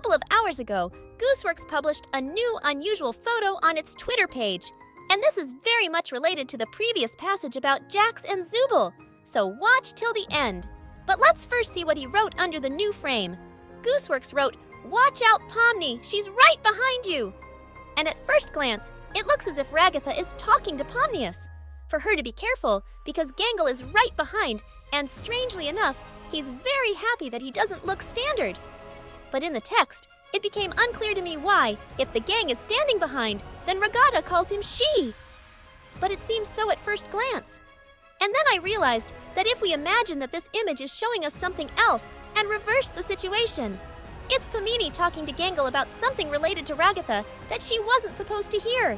couple of hours ago, Gooseworks published a new unusual photo on its Twitter page. And this is very much related to the previous passage about Jax and Zooble, so watch till the end. But let's first see what he wrote under the new frame. Gooseworks wrote, "Watch out, Pomni, she's right behind you!" And at first glance, it looks as if Ragatha is talking to Pomnius, for her to be careful because Gangle is right behind, and strangely enough, he's very happy that he doesn't look standard. But in the text, it became unclear to me why, if the gang is standing behind, then Ragatha calls him she. But it seems so at first glance. And then I realized that if we imagine that this image is showing us something else and reverse the situation, it's Pomni talking to Gangle about something related to Ragatha that she wasn't supposed to hear.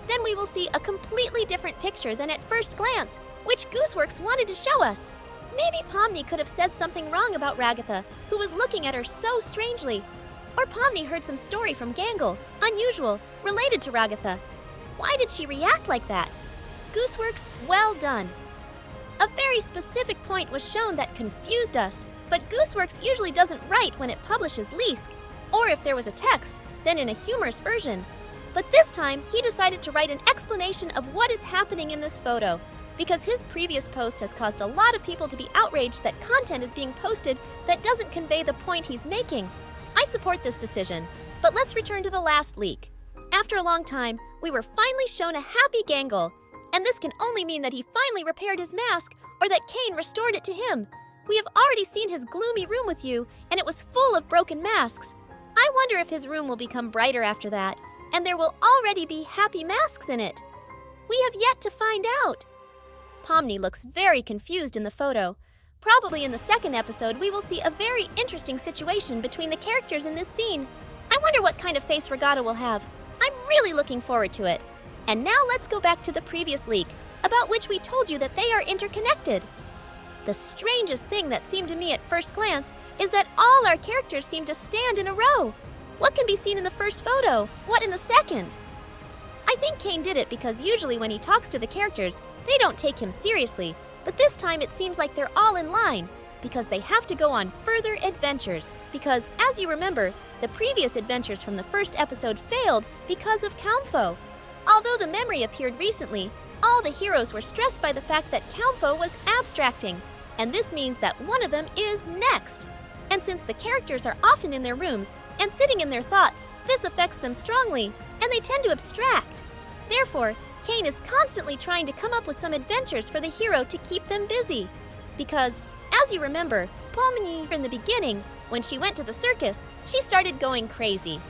Then we will see a completely different picture than at first glance, which Gooseworks wanted to show us. Maybe Pomni could have said something wrong about Ragatha, who was looking at her so strangely. Or Pomni heard some story from Gangle, unusual, related to Ragatha. Why did she react like that? Gooseworks, well done. A very specific point was shown that confused us, but Gooseworks usually doesn't write when it publishes leaks, or if there was a text, then in a humorous version. But this time, he decided to write an explanation of what is happening in this photo, because his previous post has caused a lot of people to be outraged that content is being posted that doesn't convey the point he's making. I support this decision, but let's return to the last leak. After a long time, we were finally shown a happy Gangle, and this can only mean that he finally repaired his mask or that Caine restored it to him. We have already seen his gloomy room with you, and it was full of broken masks. I wonder if his room will become brighter after that, and there will already be happy masks in it. We have yet to find out. Pomni looks very confused in the photo. Probably in the second episode, we will see a very interesting situation between the characters in this scene. I wonder what kind of face Ragatha will have. I'm really looking forward to it. And now let's go back to the previous leak, about which we told you that they are interconnected. The strangest thing that seemed to me at first glance is that all our characters seem to stand in a row. What can be seen in the first photo? What in the second? I think Caine did it because usually when he talks to the characters, they don't take him seriously, but this time it seems like they're all in line because they have to go on further adventures because, as you remember, the previous adventures from the first episode failed because of Kaufmo. Although the memory appeared recently, all the heroes were stressed by the fact that Kaufmo was abstracting, and this means that one of them is next. And since the characters are often in their rooms and sitting in their thoughts, this affects them strongly, and they tend to abstract. Therefore, Caine is constantly trying to come up with some adventures for the hero to keep them busy. Because, as you remember, Pomni in the beginning, when she went to the circus, she started going crazy.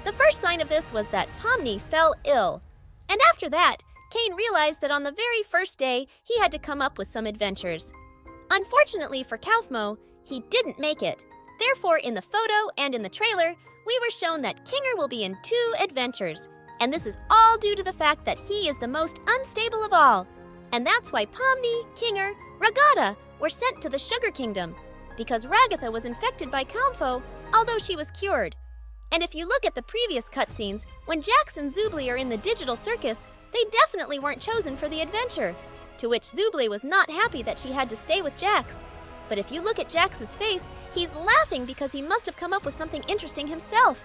The first sign of this was that Pomni fell ill. And after that, Caine realized that on the very first day, he had to come up with some adventures. Unfortunately for Kaufmo, he didn't make it. Therefore, in the photo and in the trailer, we were shown that Kinger will be in 2 adventures. And this is all due to the fact that he is the most unstable of all. And that's why Pomni, Kinger, Ragatha were sent to the Sugar Kingdom, because Ragatha was infected by Kaufmo, although she was cured. And if you look at the previous cutscenes, when Jax and Zooble are in the digital circus, they definitely weren't chosen for the adventure, to which Zooble was not happy that she had to stay with Jax. But if you look at Jax's face, he's laughing because he must have come up with something interesting himself.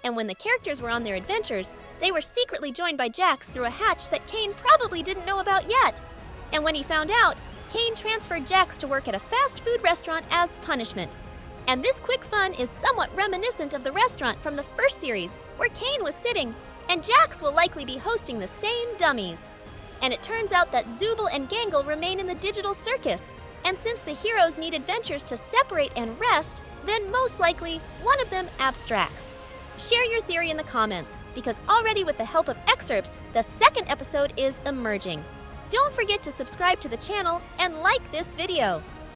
And when the characters were on their adventures, they were secretly joined by Jax through a hatch that Caine probably didn't know about yet. And when he found out, Caine transferred Jax to work at a fast food restaurant as punishment. And this quick fun is somewhat reminiscent of the restaurant from the first series, where Caine was sitting, and Jax will likely be hosting the same dummies. And it turns out that Zooble and Gangle remain in the digital circus, and since the heroes need adventures to separate and rest, then most likely one of them abstracts. Share your theory in the comments, because already with the help of excerpts, the second episode is emerging. Don't forget to subscribe to the channel and like this video.